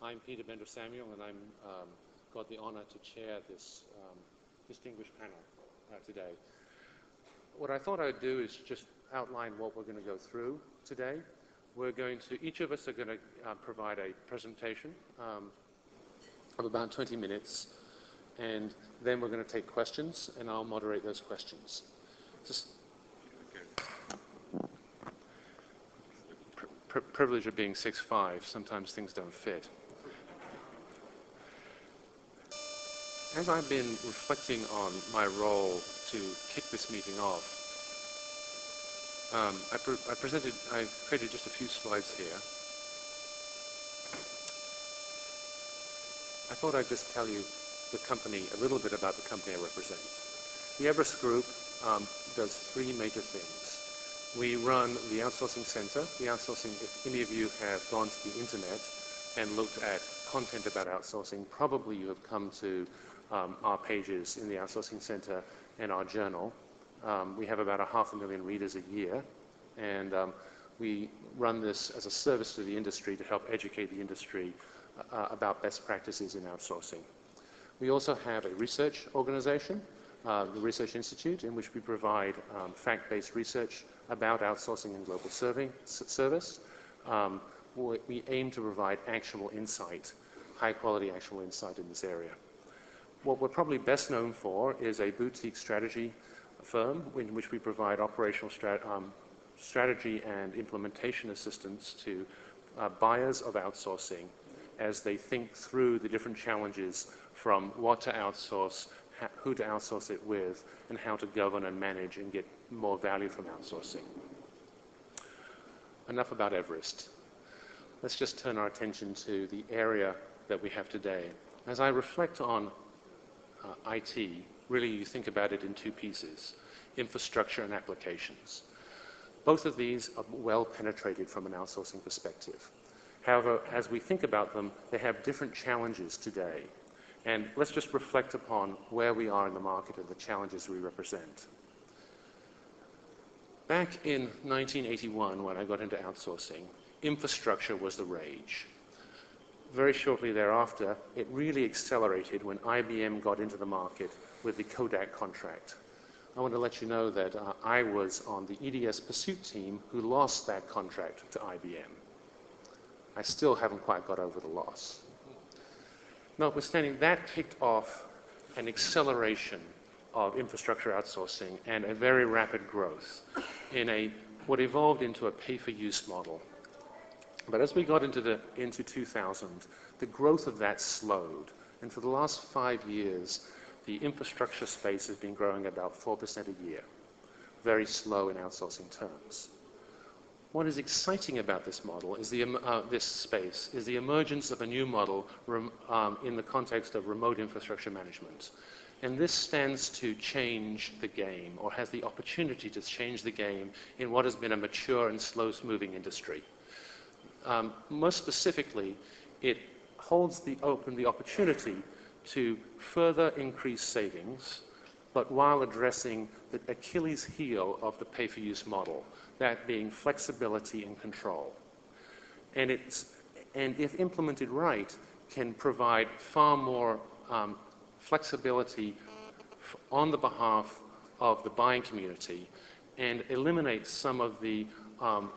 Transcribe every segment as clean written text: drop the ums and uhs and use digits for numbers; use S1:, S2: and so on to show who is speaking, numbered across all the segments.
S1: I'm Peter Bendor Samuel, and I'm got the honor to chair this distinguished panel today. What I thought I'd do is just outline what we're going to go through today. Each of us are going to provide a presentation of about 20 minutes, and then we're going to take questions, and I'll moderate those questions. Privilege of being 6'5", sometimes things don't fit. As I've been reflecting on my role to kick this meeting off, I created just a few slides here. I thought I'd just tell you a little bit about the company I represent. The Everest Group does three major things. We run the outsourcing center. If any of you have gone to the internet and looked at content about outsourcing, probably you have come to our pages in the outsourcing center and our journal. We have about 500,000 readers a year, and we run this as a service to the industry to help educate the industry about best practices in outsourcing. We also have a research organization, the Research Institute, in which we provide fact-based research about outsourcing and global service. We aim to provide actual insight, high-quality actual insight in this area. What we're probably best known for is a boutique strategy firm in which we provide operational strategy and implementation assistance to buyers of outsourcing as they think through the different challenges from what to outsource, who to outsource it with, and how to govern and manage and get more value from outsourcing. Enough about Everest. Let's just turn our attention to the area that we have today. As I reflect on IT, really you think about it in two pieces, infrastructure and applications. Both of these are well penetrated from an outsourcing perspective. However, as we think about them, they have different challenges today. And let's just reflect upon where we are in the market and the challenges we represent. Back in 1981, when I got into outsourcing, infrastructure was the rage. Very shortly thereafter, it really accelerated when IBM got into the market with the Kodak contract. I want to let you know that I was on the EDS pursuit team who lost that contract to IBM. I still haven't quite got over the loss. Notwithstanding, that kicked off an acceleration of infrastructure outsourcing and a very rapid growth in what evolved into a pay-for-use model. But as we got into 2000, the growth of that slowed. And for the last 5 years, the infrastructure space has been growing about 4% a year. Very slow in outsourcing terms. What is exciting about this model is this space is the emergence of a new model in the context of remote infrastructure management. And this stands to change the game, or has the opportunity to change the game in what has been a mature and slow-moving industry. Most specifically, it holds open the opportunity to further increase savings, but while addressing the Achilles heel of the pay-for-use model, that being flexibility and control. And if implemented right, can provide far more flexibility on the behalf of the buying community and eliminate some of the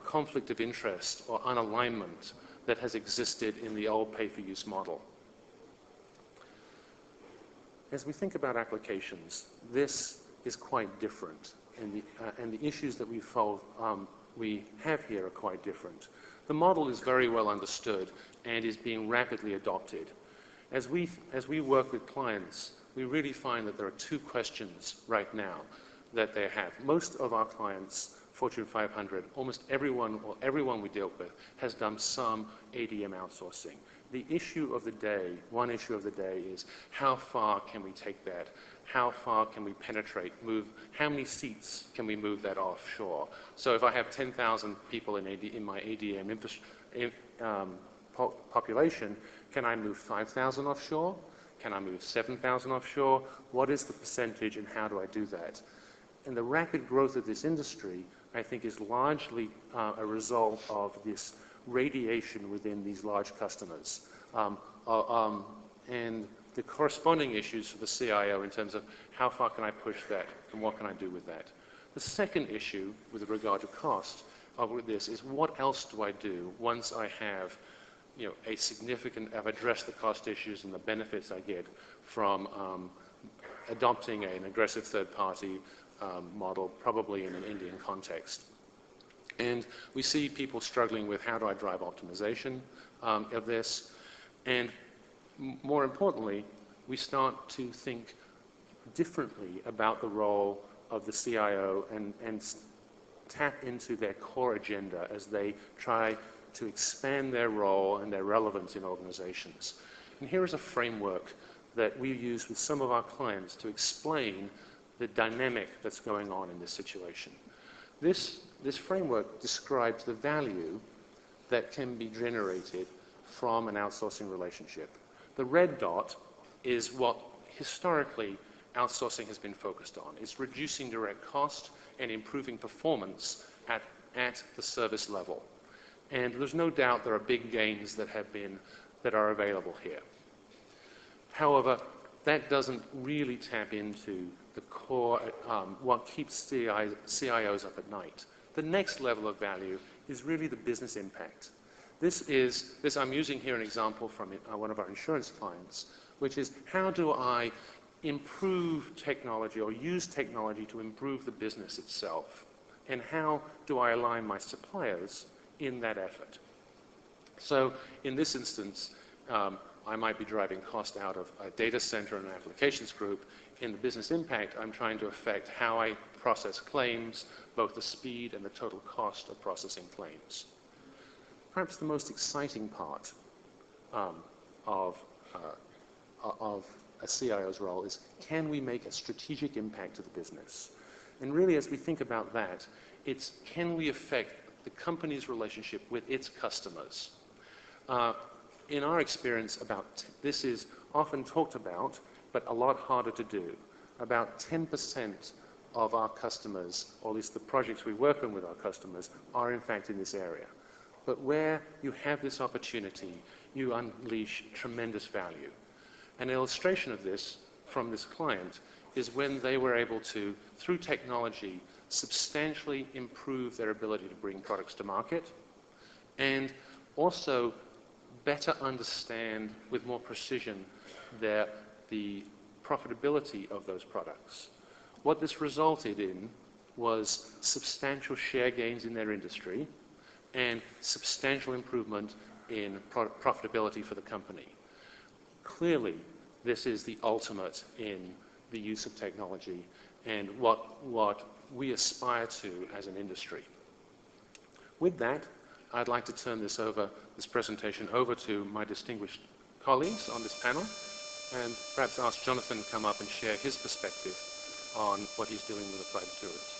S1: conflict of interest or unalignment that has existed in the old pay-for-use model. As we think about applications, this is quite different, and the issues that we have here are quite different. The model is very well understood and is being rapidly adopted. As we work with clients, we really find that there are two questions right now that they have. Most of our clients, Fortune 500, almost everyone we deal with has done some ADM outsourcing. The issue of the day, one issue of the day, is how far can we take that? How far can we penetrate, how many seats can we move that offshore? So if I have 10,000 people in my ADM population, can I move 5,000 offshore? Can I move 7,000 offshore? What is the percentage and how do I do that? And the rapid growth of this industry, I think, is largely a result of this radiation within these large customers, and the corresponding issues for the CIO in terms of how far can I push that and what can I do with that. The second issue with regard to cost of this is what else do I do once I have I've addressed the cost issues and the benefits I get from adopting an aggressive third-party model, probably in an Indian context. And we see people struggling with how do I drive optimization of this, and more importantly, we start to think differently about the role of the CIO and tap into their core agenda as they try to expand their role and their relevance in organizations. And here is a framework that we use with some of our clients to explain the dynamic that's going on in this situation. This framework describes the value that can be generated from an outsourcing relationship. The red dot is what historically outsourcing has been focused on. It's reducing direct cost and improving performance at the service level. And there's no doubt there are big gains that are available here. However, that doesn't really tap into the core, what keeps CIOs up at night. The next level of value is really the business impact. I'm using here an example from one of our insurance clients, which is how do I improve technology or use technology to improve the business itself? And how do I align my suppliers in that effort? So in this instance, I might be driving cost out of a data center and an applications group. In the business impact, I'm trying to affect how I process claims, both the speed and the total cost of processing claims. Perhaps the most exciting part of a CIO's role is, can we make a strategic impact to the business? And really, as we think about that, it's can we affect the company's relationship with its customers? In our experience, this is often talked about, but a lot harder to do. About 10% of our customers, or at least the projects we work on with our customers, are in fact in this area. But where you have this opportunity, you unleash tremendous value. An illustration of this from this client is when they were able to, through technology, substantially improve their ability to bring products to market, and also better understand with more precision the profitability of those products. What this resulted in was substantial share gains in their industry and substantial improvement in profitability for the company. Clearly, this is the ultimate in the use of technology and what we aspire to as an industry. With that, I'd like to turn this presentation over to my distinguished colleagues on this panel, and perhaps ask Jonathan to come up and share his perspective on what he's doing with applied materials.